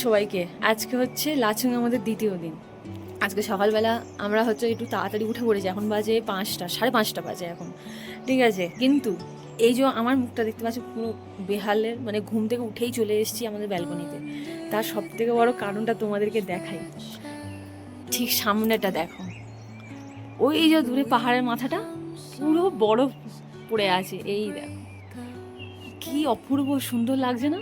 সবাইকে। আজকে হচ্ছে লাচুং আমাদের দ্বিতীয় দিন। আজকে সকালবেলা আমরা হচ্ছে একটু তাড়াতাড়ি উঠে পড়েছি। এখন বাজে 5টা, 5:30 বাজে এখন, ঠিক আছে। কিন্তু এই যে আমার মুখটা দেখতে পাচ্ছি পুরো বেহালের, মানে ঘুম থেকে উঠেই চলে এসেছি আমাদের ব্যালকনিতে। তার সব থেকে বড় কারণটা তোমাদেরকে দেখাই, ঠিক সামনেটা দেখো, ওই যে দূরে পাহাড়ের মাথাটা পুরো বরফ পড়ে আছে। এই দেখো কি অপূর্ব সুন্দর লাগছে না?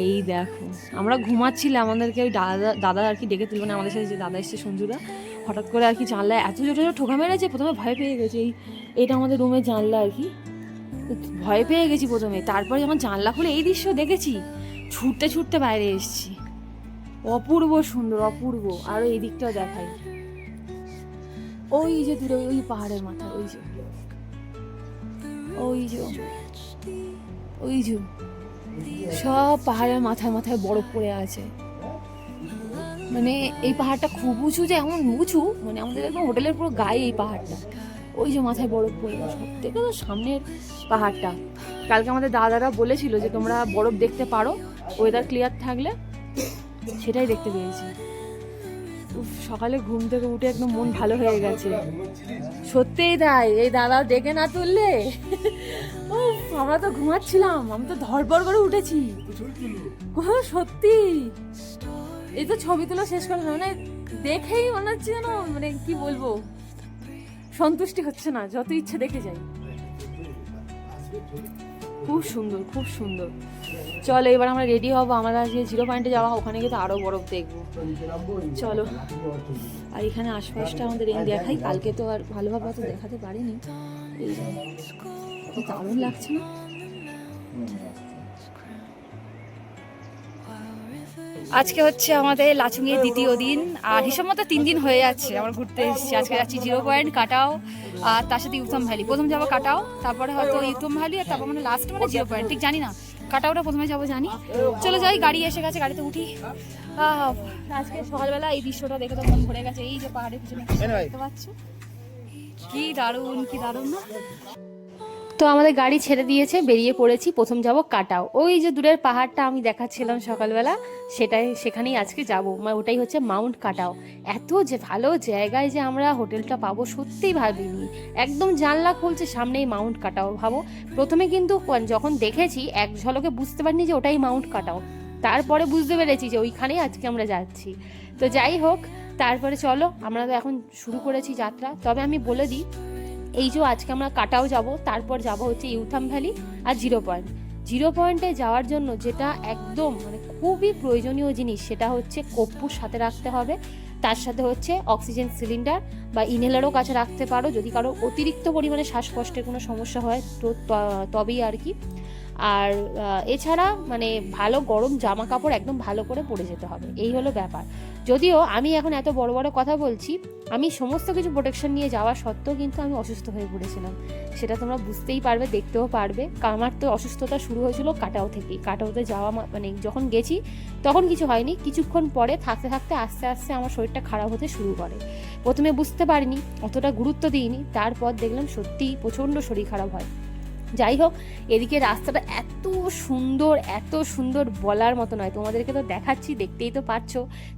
এই দেখো আমরা ঘুমাচ্ছিলাম, আমাদেরকে ওই দাদা আর কি ডেকে তুলবে না, আমাদের সাথে যে দাদা এসছে সঞ্জুদা, হঠাৎ করে আর কি জানলায় এত জোরে ঠোকা মেরেছে, প্রথমে ভয় পেয়ে গেছি। এটা আমাদের রুমের জানলা আর কি, ভয় পেয়ে গেছি প্রথমে। তারপরে যখন জানলা খুলে এই দৃশ্য দেখেছি, ছুটতে ছুটতে বাইরে এসেছি। অপূর্ব সুন্দর, অপূর্ব। আরও এই দিকটাও দেখাই, ওই যে দূরে ওই পাহাড়ের মাথা, ওই যে ওই যে ওই যে সব পাহাড়ের মাথায় মাথায় বরফ পড়ে আছে। মানে এই পাহাড়টা খুব উঁচু, যে এমন উঁচু, মানে আমাদের একদম হোটেলের পুরো গায়ে এই পাহাড়টা। ওই যে মাথায় বরফ পড়ে গেছে, সব থেকে তো সামনের পাহাড়টা। কালকে আমাদের দাদারা বলেছিল যে তোমরা বরফ দেখতে পারো ওয়েদার ক্লিয়ার থাকলে, সেটাই দেখতে পেয়েছি। সকালে ঘুম থেকে উঠে একদম মন ভালো হয়ে গেছে, সত্যিই তাই। এই দাদা ডেকে না তুললে আমরা তো ঘুমাচ্ছিলাম, আমি তো ধড়পড় করে উঠেছি। সত্যি এই তো ছবি তোলা শেষ করলাম, মানে দেখেই মনে হচ্ছে যেন, মানে কি বলবো, সন্তুষ্টি হচ্ছে না, যত ইচ্ছে দেখে যাই। খুব সুন্দর, খুব সুন্দর। চলো এবার আমরা রেডি হবো, আমরা আজকে জিরো পয়েন্টে যাওয়া, ওখানে গিয়ে তো আরো বরফ দেখবো। চলো। আর এখানে আশপাশটা আমাদের এই দেখাই, কালকে তো আর ভালোভাবে তো দেখাতে পারিনি। এই দারুণ লাগছে না? আজকে হচ্ছে আমাদের লাচুংয়ের দ্বিতীয় দিন, আর হিসাব মতো 3 দিন হয়ে যাচ্ছে আমরা ঘুরতে এসেছি। আজকে যাচ্ছি জিরো পয়েন্ট, কাটাও, আর তার সাথে ইউথম ভ্যালি। প্রথম যাবো কাটাও, তারপরে হয়তো ইউথম ভ্যালি, আর তারপর মানে লাস্ট মানে জিরো পয়েন্ট, ঠিক জানি না। কাটাওটা প্রথমে যাবো জানি। চলো যাই, গাড়ি এসে গেছে, গাড়িতে উঠি। আজকে সকালবেলা এই দৃশ্যটা দেখে তো মন ভরে গেছে। এই যে পাহাড়ের পিছনে দেখতে পাচ্ছ, কি দারুণ, কি দারুণ না? তো আমাদের গাড়ি ছেড়ে দিয়েছে, বেরিয়ে পড়েছি। প্রথম যাব কাটাও, ওই যে দূরের পাহাড়টা আমি দেখাচ্ছিলাম সকালবেলা, সেখানেই আজকে যাব। ওটাই হচ্ছে মাউন্ট কাটাও। এত যে ভালো জায়গায় যে আমরা হোটেলটা পাবো সত্যিই ভাবিনি। একদম জানলা খুলছে সামনেই মাউন্ট কাটাও। ভাবো, প্রথমে কিন্তু যখন দেখেছি এক ঝলকে বুঝতে পারিনি যে ওটাই মাউন্ট কাটাও, তারপরে বুঝতে পেরেছি যে ওইখানেই আজকে আমরা যাচ্ছি। তো যাই হোক, তারপরে চলো, আমরা তো এখন শুরু করেছি যাত্রা। তবে আমি বলে দিই, এই যে আজকে আমরা কাটাও যাব, তারপর যাব হচ্ছে ইউথাম ভ্যালি আর জিরো পয়েন্ট। জিরো পয়েন্টে যাওয়ার জন্য যেটা একদম মানে খুবই প্রয়োজনীয় জিনিস, সেটা হচ্ছে কর্পূর সাথে রাখতে হবে। তার সাথে হচ্ছে অক্সিজেন সিলিন্ডার বা ইনহেলারও কাছে রাখতে পারো, যদি কারো অতিরিক্ত পরিমাণে শ্বাসকষ্টের কোনো সমস্যা হয় তো তবেই আর কি। আর এছাড়া মানে ভালো গরম জামা কাপড় একদম ভালো করে পরে যেতে হবে, এই হলো ব্যাপার। যদিও আমি এখন এত বড় বড় কথা বলছি, আমি সমস্ত কিছু প্রোটেকশন নিয়ে যাওয়া সত্ত্বেও কিন্তু আমি অসুস্থ হয়ে পড়েছিলাম। সেটা তোমরা বুঝতেই পারবে, দেখতেও পারবে। আমার তো অসুস্থতা শুরু হয়েছিল কাটাও থেকেই। কাটাওতে যাওয়া মানে যখন গেছি তখন কিছু হয়নি, কিছুক্ষণ পরে থাকতে থাকতে আস্তে আস্তে আমার শরীরটা খারাপ হতে শুরু করে। প্রথমে বুঝতে পারিনি, অতটা গুরুত্ব দিইনি, তারপর দেখলাম সত্যিই প্রচণ্ড শরীর খারাপ হয়। যাই হোক, এদিকে রাস্তাটা এত সুন্দর, এত সুন্দর বলার মতো নয়। তোমাদেরকে তো দেখাচ্ছি, দেখতেই তো পাচ্ছ।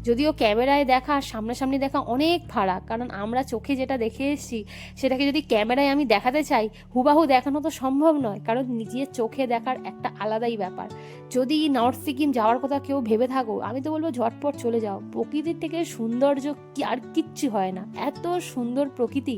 যদিও ক্যামেরায় দেখা আর সামনাসামনি দেখা অনেক ফারাক, কারণ আমরা চোখে যেটা দেখে এসেছি সেটাকে যদি ক্যামেরায় আমি দেখাতে চাই, হুবাহু দেখানো তো সম্ভব নয়, কারণ নিজের চোখে দেখার একটা আলাদাই ব্যাপার। যদি নর্থ সিকিম যাওয়ার কথা কেউ ভেবে থাকো, আমি তো বলবো ঝটপট চলে যাও। প্রকৃতির থেকে সৌন্দর্য কি আর কিচ্ছু হয় না, এত সুন্দর প্রকৃতি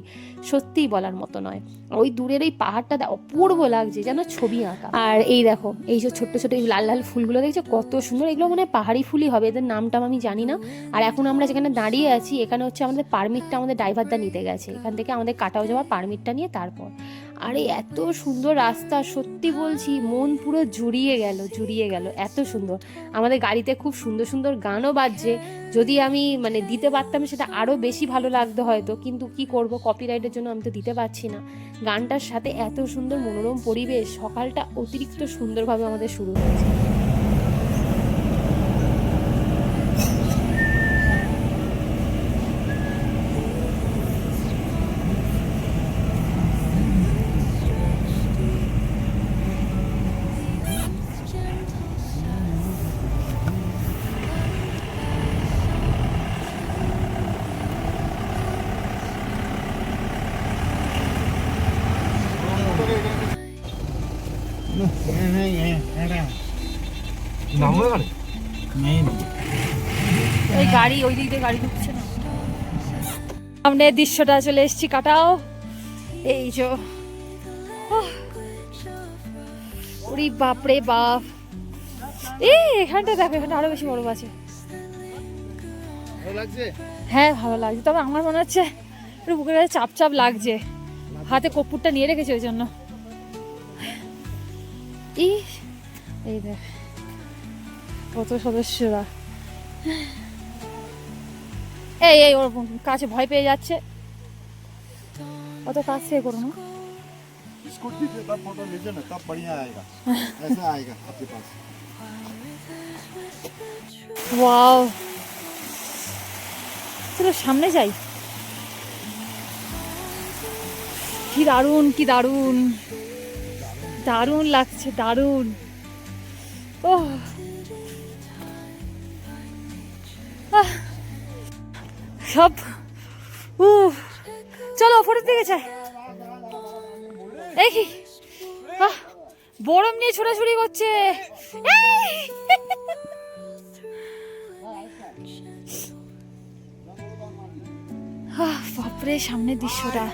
সত্যিই বলার মতো নয়। ওই দূরের এই পাহাড়টা অপূর্ব লাগছে, যেন ছবি আঁকা। আর এই দেখো, এই যে ছোট্ট ছোট এই লাল লাল ফুলগুলো দেখছো কত সুন্দর, এগুলো মানে পাহাড়ি ফুলই হবে, এদের নামটা আমি জানি না। আর এখন আমরা যেখানে দাঁড়িয়ে আছি, এখানে হচ্ছে আমাদের পারমিটটা আমাদের ড্রাইভারদা নিতে গেছে, এখান থেকে আমাদের কাটাও যাওয়ার পারমিটটা নিয়ে তারপর। আরে এত সুন্দর রাস্তা, সত্যি বলছি মন পুরো জুড়িয়ে গেল, এত সুন্দর। আমাদের গাড়িতে খুব সুন্দর সুন্দর গানও বাজছে, যদি আমি মানে দিতে পারতাম সেটা আরও বেশি ভালো লাগতো হয়তো, কিন্তু কি করব, কপিরাইটের জন্য আমি তো দিতে পারছি না। গানটার সাথে এত সুন্দর মনোরম পরিবেশ, সকালটা অতিরিক্ত সুন্দরভাবে আমাদের শুরু হয়েছে। ওই গাড়ি ওই দিক দিয়ে গাড়ি ঢুকছে না। সামনে দৃশ্যটা চলে এসেছি কাটাও। এই যে ওরে বাপরে বাপ, এখানটা দেখো, এখানটা আরো বেশি বড় আছে। হ্যাঁ ভালো লাগছে, তবে আমার মনে হচ্ছে একটু বুকের কাছে চাপ চাপ লাগছে, হাতে কর্পূরটা নিয়ে রেখেছে ওই জন্য। এই দেখ কত সদস্যরা, এই ওর কাছে ভয় পেয়ে যাচ্ছে, অত কাছ থেকে করো না। इसको दीजिए तब फोटो लीजिए ना, तब बढ़िया आएगा, ऐसा आएगा आपके पास। ওয়াও, চলো সামনে যাই। কি দারুণ, কি দারুণ, দারুণ লাগছে, দারুণ। ও সব চলো ওপরের দিকে যাই। এই কি বরম নিয়ে ছোটাছুটি করছে। বাপরে সামনের দৃশ্যটা,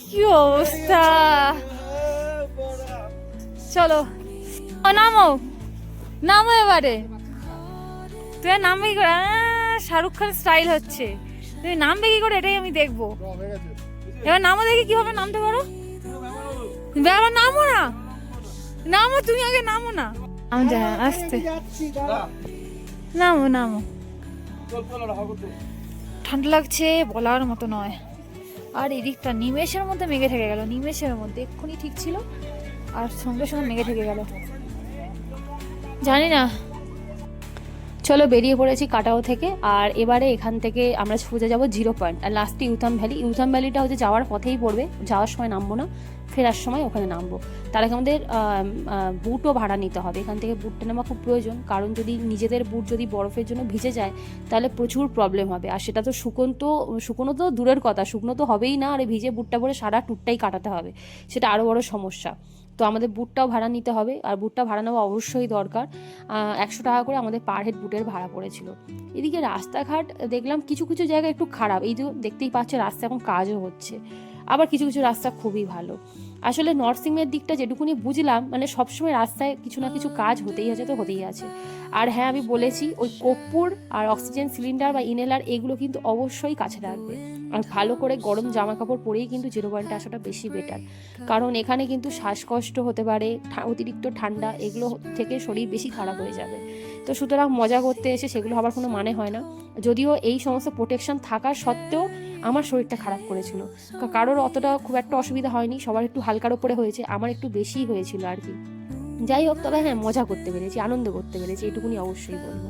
কি অবস্থা। চলো নামো, নামো এবারে। তুমি নামবে কি করে? শাহরুখ খান স্টাইল হচ্ছে, তুমি নামবে কি করে এটাই আমি দেখবো। এবার নামো, দেখি কিভাবে নামতে পারো। এবার নামো না, নামো তুমি আগে, নামো না। আমি আসতে নামো, নামো। ঠান্ডা লাগছে বলার মতো নয়। আর এদিকটা নিমেষের মধ্যে মেঘে থেকে গেল, নিমেষের মধ্যে, এক্ষুনি ঠিক ছিল আর সঙ্গে সঙ্গে মেঘে থেকে গেল, জানি না। চলো বেরিয়ে পড়েছি কাটাও থেকে, আর এবারে এখান থেকে আমরা সোজা যাবো জিরো পয়েন্ট, আর লাস্টে ইউথাম ভ্যালি। ইউথাম ভ্যালিটা হচ্ছে যাওয়ার পথেই পড়বে, যাওয়ার সময় নামবো না, ফেরার সময় ওখানে নামবো। তার আগে আমাদের বুটও ভাড়া নিতে হবে, এখান থেকে বুটটা নেওয়া খুব প্রয়োজন, কারণ যদি নিজেদের বুট যদি বরফের জন্য ভিজে যায় তাহলে প্রচুর প্রবলেম হবে। আর সেটা তো শুকনো তো দূরের কথা, শুকনো তো হবেই না, আর ভিজে বুটটা পরে সারা ট্যুরটাই কাটাতে হবে, সেটা আরও বড় সমস্যা। তো আমাদের বুটটাও ভাড়া নিতে হবে, আর বুটটা ভাড়া নেওয়া অবশ্যই দরকার। 100 টাকা করে আমাদের পার হেড বুটের ভাড়া পড়েছিল। এদিকে রাস্তাঘাট দেখলাম কিছু কিছু জায়গা একটু খারাপ, এই যে দেখতেই পাচ্ছে রাস্তা এখন কাজও হচ্ছে, আবার কিছু কিছু রাস্তা খুবই ভালো। আসলে নরসিংহের দিকটা যেটুকুনি বুঝলাম, মানে সবসময় রাস্তায় কিছু না কিছু কাজ হতেই আছে, তো হতেই আছে। আর হ্যাঁ, আমি বলেছি ওই কর্পূর আর অক্সিজেন সিলিন্ডার বা ইনহেলার এগুলো কিন্তু অবশ্যই কাছে রাখবে, আর ভালো করে গরম জামা কাপড় পরেই কিন্তু জিরো পয়েন্টে আসাটা বেশি বেটার, কারণ এখানে কিন্তু শ্বাসকষ্ট হতে পারে, অতিরিক্ত ঠান্ডা, এগুলো থেকে শরীর বেশি খারাপ হয়ে যাবে। তো সুতরাং মজা করতে এসে সেগুলো হবার কোনো মানে হয় না। যদিও এই সমস্ত প্রোটেকশন থাকার সত্ত্বেও আমার শরীরটা খারাপ করেছিল, কারোর অতটা খুব একটা অসুবিধা হয়নি, সবার একটু হালকার ওপরে হয়েছে, আমার একটু বেশিই হয়েছিল আর কি। যাই হোক, তবে হ্যাঁ মজা করতে পেরেছি, আনন্দ করতে পেরেছি, এটুকুনি অবশ্যই বলবো।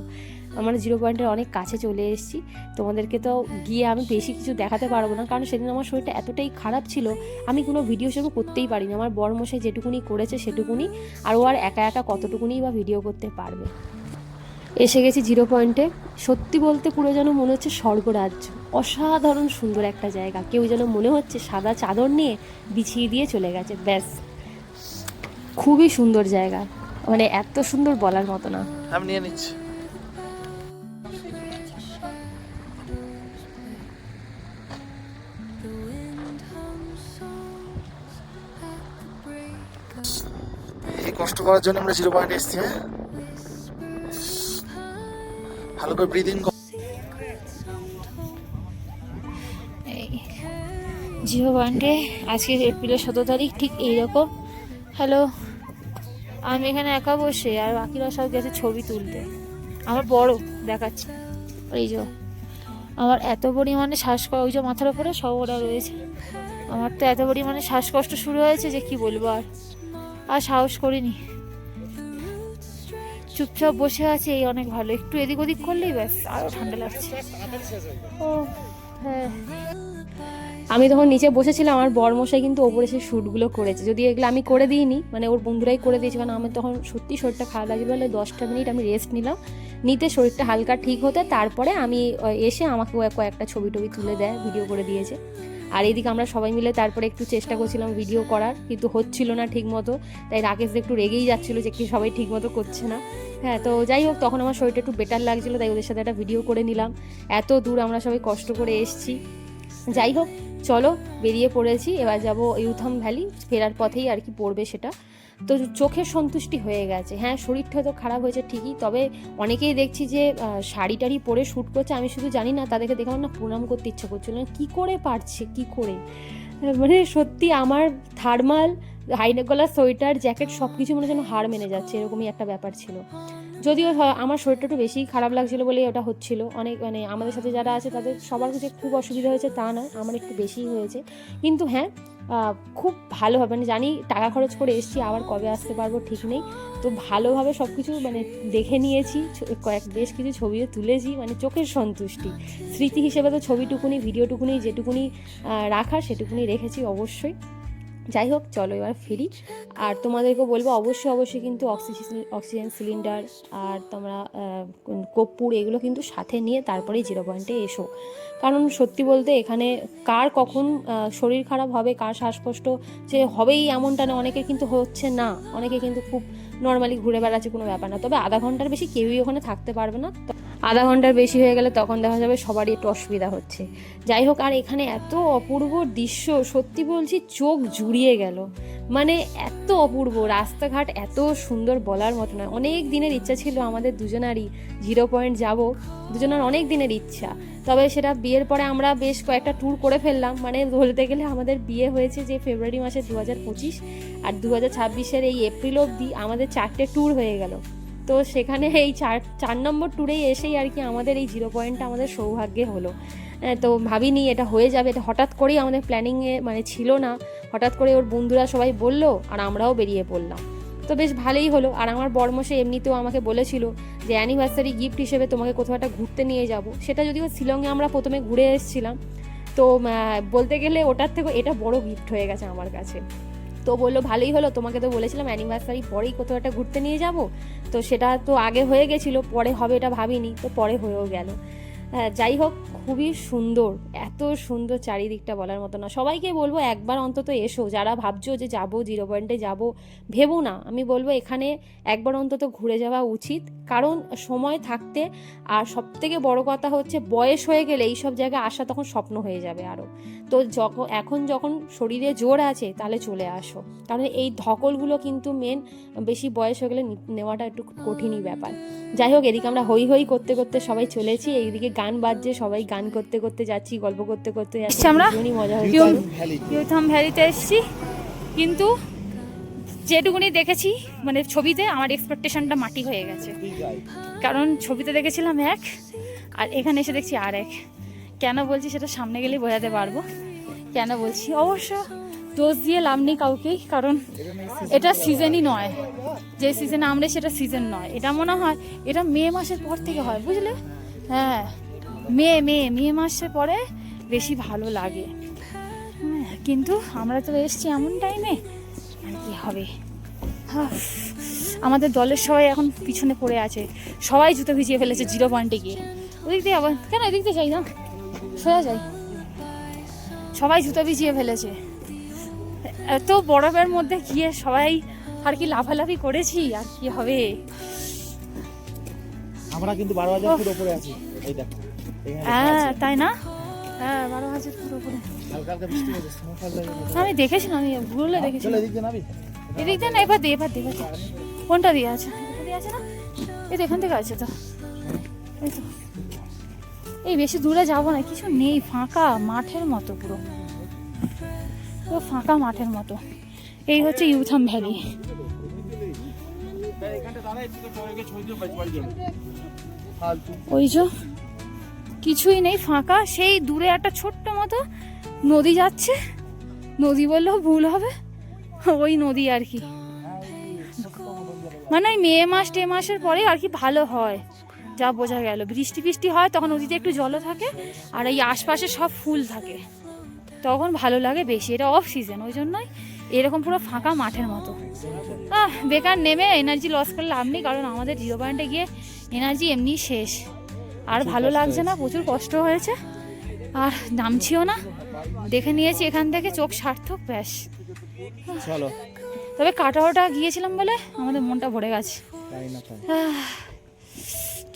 আমরা জিরো পয়েন্টের অনেক কাছে চলে এসেছি, তোমাদেরকে তো গিয়ে আমি বেশি কিছু দেখাতে পারবো না, কারণ সেদিন আমার শরীরটা এতটাই খারাপ ছিল, আমি কোনো ভিডিও সেরকম করতেই পারিনি। আমার বড়মশাই যেটুকুনি করেছে সেটুকুনি, আর ও আর একা একা কতটুকুনি বা ভিডিও করতে পারবে। এসে গেছি জিরো পয়েন্টে, সত্যি বলতে পুরো যেন মনে হচ্ছে স্বর্গরাজ্য, অসাধারণ সুন্দর একটা জায়গা, কেউ যেন মনে হচ্ছে সাদা চাদর নিয়ে বিছিয়ে দিয়ে চলে গেছে, ব্যাস। খুবই সুন্দর জায়গা, মানে এত সুন্দর বলার মতো না। আমি নিয়ে নিচ্ছি। এই কষ্ট করার জন্য আমরা জিরো পয়েন্টে এসেছি। হ্যাঁ, ভালো করে ব্রিদিং। জিরো পয়েন্টে আজকে এপ্রিলের 17 তারিখ, ঠিক এইরকম। হ্যালো, আমি এখানে একা বসে, আর বাকিরা সব গেছে ছবি তুলতে। আমার বড় দেখাচ্ছে, এই যে আমার এত পরিমাণে শ্বাসকষ্ট, ওই যে মাথার উপরে সব ওরা রয়েছে, আমার তো এত পরিমাণে শ্বাসকষ্ট শুরু হয়েছে যে কি বলবো, আর সাহস করিনি, চুপচাপ বসে আছে, এই অনেক ভালো। একটু এদিক ওদিক করলেই ব্যাস আরও ঠান্ডা লাগছে। ও হ্যাঁ, আমি তখন নিচে বসেছিলাম, আমার বরমশাই কিন্তু ওপরে সে শ্যুটগুলো করেছে, যদি এগুলো আমি করে দিইনি, মানে ওর বন্ধুরাই করে দিয়েছে, কারণ আমার তখন সত্যি শরীরটা খারাপ লাগছিল বলে 10টা মিনিট আমি রেস্ট নিলাম, নিতে শরীরটা হালকা ঠিক হতে তারপরে আমি এসে আমাকে ও কয়েকটা ছবি টবি তুলে দেয়, ভিডিও করে দিয়েছে। আর এদিকে আমরা সবাই মিলে তারপরে একটু চেষ্টা করছিলাম ভিডিও করার, কিন্তু হচ্ছিল না ঠিক মতো, তাই রাকেশ একটু রেগেই যাচ্ছিলো যে কি সবাই ঠিক মতো করছে না। হ্যাঁ, তো যাই হোক, তখন আমার শরীরটা একটু বেটার লাগছিলো, তাই ওদের সাথে একটা ভিডিও করে নিলাম। এত দূর আমরা সবাই কষ্ট করে এসেছি। যাই হোক, চলো বেরিয়ে পড়েছি, এবার যাব ইউথাম ভ্যালি, ফেরার পথেই আর কি পড়বে সেটা। তো চোখের সন্তুষ্টি হয়ে গেছে। হ্যাঁ, শরীরটা তো খারাপ হয়েছে ঠিকই, তবে অনেকেই দেখছি যে শাড়ি টাড়ি পরে শ্যুট করছে, আমি শুধু জানি না, তাদেরকে দেখে আমার না প্রণাম করতে ইচ্ছা করছিল না, কী করে পারছে, কী করে, মানে সত্যি আমার থার্মাল হাইনেক গলার সোয়েটার জ্যাকেট সব কিছু মনে যেন হার মেনে যাচ্ছে, এরকমই একটা ব্যাপার ছিল। যদিও আমার শরীরটা একটু বেশি খারাপ লাগছিলো বলেই ওটা হচ্ছিল, অনেক মানে আমাদের সাথে যারা আছে তাদের সবার কাছে খুব অসুবিধা হয়েছে তা না, আমার একটু বেশিই হয়েছে। কিন্তু হ্যাঁ, খুব ভালোভাবে, মানে জানি টাকা খরচ করে এসেছি, আবার কবে আসতে পারবো ঠিক নেই, তো ভালোভাবে সব কিছু মানে দেখে নিয়েছি, বেশ কিছু ছবিও তুলেছি, মানে চোখের সন্তুষ্টি, স্মৃতি হিসেবে তো ছবিটুকুনি ভিডিওটুকুনি যেটুকুনি রাখার সেটুকুনি রেখেছি অবশ্যই। যাই হোক, চলো এবার ফিরি। আর তোমাদেরকেও বলবো অবশ্যই কিন্তু অক্সিজেন সিলিন্ডার আর তোমরা কর্পূর এগুলো কিন্তু সাথে নিয়ে তারপরেই 0 পয়েন্টে এসো, কারণ সত্যি বলতে এখানে কার কখন শরীর খারাপ হবে, কার শ্বাসকষ্ট যে হবেই এমনটা না, অনেকের কিন্তু হচ্ছে না, অনেকে কিন্তু খুব নর্মালি ঘুরে বেড়াচ্ছে, কোনো ব্যাপার না। তবে আধা ঘন্টার বেশি কেউই ওখানে থাকতে পারবে না, আধা ঘন্টার বেশি হয়ে গেলে তখন দেখা যাবে সবারই একটু অসুবিধা হচ্ছে। যাই হোক, আর এখানে এত অপূর্ব দৃশ্য, সত্যি বলছি চোখ জুড়িয়ে গেল, মানে এত অপূর্ব রাস্তাঘাট, এত সুন্দর বলার মতো নয়। অনেক দিনের ইচ্ছা ছিল আমাদের দুজনারই 0 পয়েন্ট যাব, দুজনের অনেক দিনের ইচ্ছা, তবে সেটা বিয়ের পরে আমরা বেশ কয়েকটা ট্যুর করে ফেললাম, মানে বলতে গেলে আমাদের বিয়ে হয়েছে যে ফেব্রুয়ারি মাসে 2025, আর 2026-এর এই এপ্রিল অবধি আমাদের 4টে ট্যুর হয়ে গেল। তো সেখানে এই 4 নম্বর ট্যুরেই এসেই আর কি আমাদের এই 0 পয়েন্টটা আমাদের সৌভাগ্যে হলো। তো ভাবিনি এটা হয়ে যাবে, এটা হঠাৎ করেই আমাদের প্ল্যানিংয়ে মানে ছিল না, হঠাৎ করে ওর বন্ধুরা সবাই বললো আর আমরাও বেরিয়ে পড়লাম, তো বেশ ভালোই হলো। আর আমার বরমশাই এমনিতেও আমাকে বলেছিল যে অ্যানিভার্সারি গিফট হিসেবে তোমাকে কোথাও একটা ঘুরতে নিয়ে যাব, সেটা যদিও শিলংয়ে আমরা প্রথমে ঘুরে এসেছিলাম, তো বলতে গেলে ওটার থেকে এটা বড় গিফট হয়ে গেছে আমার কাছে। তো বললো ভালোই হলো, তোমাকে তো বলেছিলাম অ্যানিভার্সারি পরেই কোথাও একটা ঘুরতে নিয়ে যাব, তো সেটা তো আগে হয়ে গেছিলো, পরে হবে এটা ভাবিনি, তো পরে হয়েও গেল। যাই হোক, খুবই সুন্দর, এত সুন্দর চারিদিকটা বলার মতো না। সবাইকে বলবো একবার অন্তত এসো, যারা ভাবছো যে যাবো 0 পয়েন্টে যাবো, ভেবো না, আমি বলবো এখানে একবার অন্তত ঘুরে যাওয়া উচিত, কারণ সময় থাকতে, আর সবথেকে বড় কথা হচ্ছে বয়স হয়ে গেলে এইসব জায়গায় আসা তখন স্বপ্ন হয়ে যাবে আরও। তো এখন যখন শরীরে জোর আছে তাহলে চলে আসো, কারণ এই ধকলগুলো কিন্তু মেন বেশি বয়স হয়ে গেলে নেওয়াটা একটু কঠিনই ব্যাপার। যাই হোক, এদিকে আমরা হই হই করতে করতে সবাই চলেছি, এইদিকে গান বাজছে, সবাই গান করতে করতে যাচ্ছি, গল্প করতে করতে যাচ্ছি, আমরা ভীষণই মজা হচ্ছে। ইউথাম ভ্যালিতে এসেছি, কিন্তু যেটুকুনি দেখেছি মানে ছবিতে, আমার এক্সপেকটেশনটা মাটি হয়ে গেছে, কারণ ছবিতে দেখেছিলাম এক, আর এখানে এসে দেখছি আর এক। কেন বলছি সেটা সামনে গেলেই বোঝাতে পারবো কেন বলছি। অবশ্য দোষ দিয়ে লাভ নেই কাউকেই, কারণ এটা সিজনই নয়, যে সিজনে আমরা সেটা সিজন নয়, এটা মনে হয় এটা মে মাসের পর থেকে হয়, বুঝলে? হ্যাঁ, মে মাসের পরে বেশি ভালো লাগে, কিন্তু আমরা তো এসছি এমন টাইমে, কি হবে। আমাদের দলের সবাই এখন পিছনে পড়ে আছে, সবাই জুতো ভিজিয়ে ফেলেছে 0 পয়েন্টে গিয়ে। ওদিক দিয়ে আবার কেন, এদিক দিয়ে যাই না, সোজা যাই, সবাই জুতো ভিজিয়ে ফেলেছে। এত বরফের মধ্যে গিয়ে সবাই আর কি লাফালাফি করেছি, আর কি হবে। আমরা কিন্তু 12,000 ফুট উপরে আছি, এই দেখো। হ্যাঁ, তাই না? হ্যাঁ, 12,000 ফুট উপরে। হালকা হালকা বৃষ্টি হচ্ছে, স্নোফল হচ্ছে। আমি দেখেছিলাম, আমি গুগলে দেখেছিলাম। চলে এদিক দিয়ে নাবি, এদিক দিয়ে না, এবার দে। কোনটা দিয়ে আছে? এটা দিয়ে আছে না? এই তো এখান থেকে আছে তো, এই তো। এই বেশি দূরে যাবো না, কিছু নেই, ফাঁকা মাঠের মতো, পুরো ফাঁকা মাঠের মতো। এই হচ্ছে ইউথাম ভ্যালি। ওই যে কিছুই নেই, ফাঁকা, সেই দূরে একটা ছোট্ট মতো নদী যাচ্ছে, নদী বললেও ভুল হবে, ওই নদী আর কি, মানে মে মাসের পরে আর কি ভালো হয়, যা বোঝা গেল। বৃষ্টি বৃষ্টি হয় তখন নদীতে একটু জলও থাকে, আর এই আশপাশে সব ফুল থাকে, তখন ভালো লাগে বেশি। এটা অফ সিজন, ওই জন্যই এরকম পুরো ফাঁকা মাঠের মতো। বেকার নেমে এনার্জি লস করে লাভ নেই, কারণ আমাদের জিরো পয়েন্টে গিয়ে এনার্জি এমনি শেষ, আর ভালো লাগছে না, প্রচুর কষ্ট হয়েছে, আর নামছিও না। দেখে নিয়েছি এখান থেকে, চোখ সার্থক, ব্যাস। চলো, তবে কাটাওটা গিয়েছিলাম বলে আমাদের মনটা ভরে গেছে।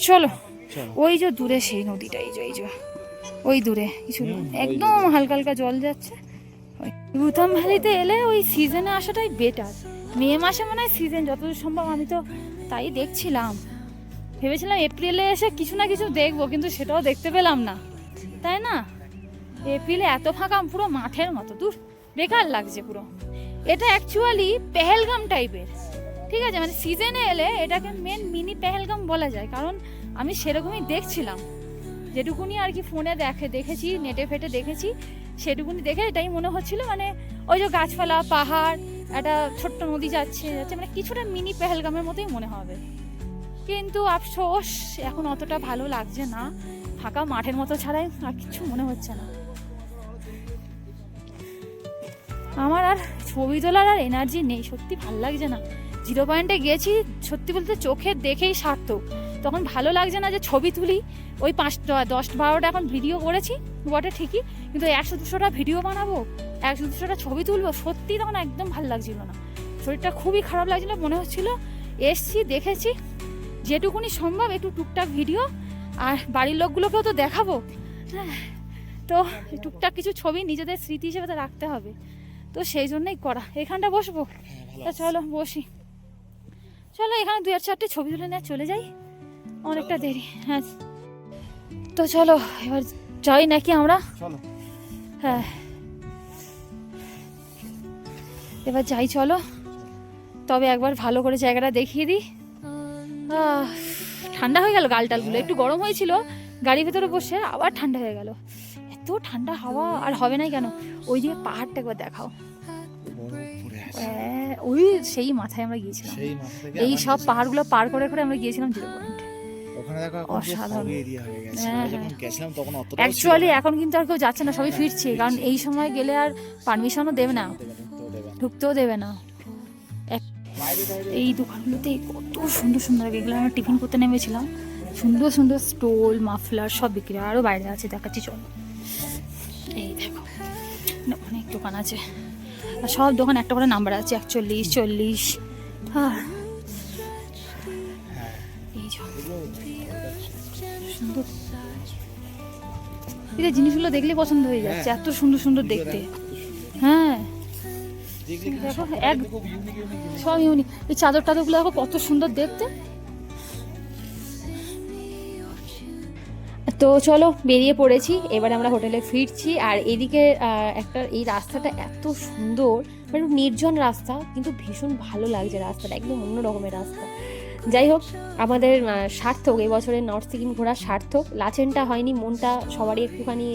চলো, ওই যে দূরে সেই নদীটা, এই যে ওই দূরে কিছু একদম হালকা হালকা জল যাচ্ছে। ইউথাম ভ্যালিতে এলে ওই সিজনে আসাটাই বেটার। মে মাসে মনে হয় সিজন, যতদূর সম্ভব আমি তো তাই দেখছিলাম। ভেবেছিলাম এপ্রিলে এসে কিছু না কিছু দেখবো, কিন্তু সেটাও দেখতে পেলাম না, তাই না? এপ্রিলে এত ফাঁকা, পুরো মাঠের মতো, দূর বেকার লাগছে পুরো। এটা অ্যাকচুয়ালি পেহেলগাম টাইপের, ঠিক আছে? মানে সিজনে এলে এটাকে মেন মিনি পেহেলগাম বলা যায়, কারণ আমি সেরকমই দেখছিলাম, যেটুকুনি আর কি ফোনে দেখেছি, নেটে ফেটে দেখেছি, সেটুকুনি দেখে এটাই মনে হচ্ছিল, মানে ওই যে গাছপালা, পাহাড়, একটা ছোট্ট নদী যাচ্ছে, মানে কিছুটা মিনি পেহেলগামের মতোই মনে হবে। কিন্তু আফসোস এখন অতটা ভালো লাগছে না, ফাঁকা মাঠের মতো ছাড়াই আর কিছু মনে হচ্ছে না। আমার আর ছবি তোলার আর এনার্জি নেই, সত্যি ভালো লাগছে না। জিরো পয়েন্টে গেছি, সত্যি বলতে চোখে দেখেই সার্থক। তখন ভালো লাগছে না যে ছবি তুলি, ওই 5-10-12টা এখন ভিডিও করেছি বটে ঠিকই, কিন্তু 100-200টা ভিডিও বানাবো, 100-200টা ছবি তুলবো, সত্যি তখন একদম ভালো লাগছিল না। শরীরটা খুবই খারাপ লাগছিল, মনে হচ্ছিল এসছি, দেখেছি, যেটুকুনি সম্ভব একটু টুকটাক ভিডিও, আর বাড়ির লোকগুলোকেও তো দেখাবো, হ্যাঁ, তো টুকটাক কিছু ছবি নিজেদের স্মৃতি হিসেবে তো রাখতে হবে, তো সেই জন্যই করা। এখানটা বসবো, তা চলো বসি, চলো এখানে 2-4টে ছবি তুলে নিয়ে চলে যাই, অনেকটা দেরি। হ্যাঁ, তো চলো এবার যাই নাকি আমরা? চলো, হ্যাঁ এবার যাই, চলো। তবে একবার ভালো করে জায়গাটা দেখিয়ে দিই। ঠান্ডা হয়ে গেল, গালটালগুলো একটু গরম হয়েছিল গাড়ির ভেতরে বসে, আবার ঠান্ডা হয়ে গেল। এত ঠান্ডা হাওয়া, আর হবে না কেন? ওই দিকে পাহাড়টা একবার দেখাও, ওই সেই মাথায় আমরা গিয়েছিলাম, এই সব পাহাড়গুলো পার করে করে আমরা গিয়েছিলাম জিরো পয়েন্ট। অসাধারণ। অ্যাকচুয়ালি এখন কিন্তু আর কেউ যাচ্ছে না, সবাই ফিরছে, কারণ এই সময় গেলে আর পারমিশনও দেবে না, ঢুকতেও দেবে না। এই দোকানগুলোতে কত সুন্দর সুন্দর, এগুলো আমরা টিফিন করতে নেমেছিলাম, সুন্দর সুন্দর স্টোল, মাফলার সব বিক্রি, আরও বাইরে আছে, দেখাচ্ছি চলো। এই দেখো অনেক দোকান আছে, আর সব দোকান একটা করে নাম্বার আছে, 41, 40। হ্যাঁ, এই সুন্দর, এই জিনিসগুলো দেখলে পছন্দ হয়ে যাচ্ছে, এত সুন্দর সুন্দর দেখতে। হ্যাঁ দেখো, সব ইউনিক। এই চাদর টাদরগুলো দেখো কত সুন্দর দেখতে। তো চলো বেরিয়ে পড়েছি, এবার আমরা হোটেলে ফিরছি। আর এদিকে একটা এই রাস্তাটা এত সুন্দর, মানে নির্জন রাস্তা, কিন্তু ভীষণ ভালো লাগছে রাস্তাটা, একদম অন্য রকমের রাস্তা। যাই হোক, আমাদের সার্থক, এই বছরের নর্থ সিকিম ঘোরা সার্থক। লাচেনটা হয়নি, মনটা সবারই একটুখানি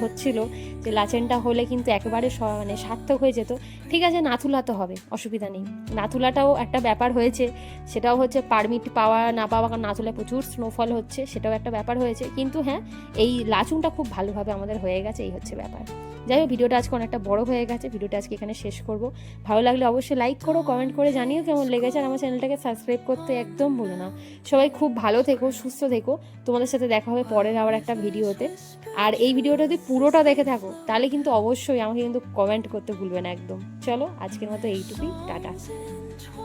হচ্ছিল যে লাচেনটা হলে কিন্তু একেবারে মানে সার্থক হয়ে যেত। ঠিক আছে, নাথুলা তো হবে, অসুবিধা নেই, নাথুলাটাও একটা ব্যাপার হয়েছে, সেটাও হচ্ছে পারমিট পাওয়া না পাওয়া, কারণ নাথুলায় প্রচুর স্নোফল হচ্ছে, সেটাও একটা ব্যাপার হয়েছে। কিন্তু হ্যাঁ, এই লাচুংটা খুব ভালোভাবে আমাদের হয়ে গেছে, এই হচ্ছে ব্যাপার। যাই হোক, ভিডিওটা আজকে অনেকটা বড় হয়ে গেছে, ভিডিওটা আজকে এখানে শেষ করব। ভালো লাগলে অবশ্যই লাইক করো, কমেন্ট করে জানিও কেমন লেগেছে, আর আমার চ্যানেলটাকে সাবস্ক্রাইব করতে একদম ভুলো না। সবাই খুব ভালো থেকো, সুস্থ থেকো, তোমাদের সাথে দেখা হবে পরের আবার একটা ভিডিওতে। আর এই ভিডিওটা যদি পুরোটা দেখে থাকো, তাহলে কিন্তু অবশ্যই আমাকে কিন্তু কমেন্ট করতে ভুলবে না একদম। চলো আজকের মতো এইটুকুই, টাটা।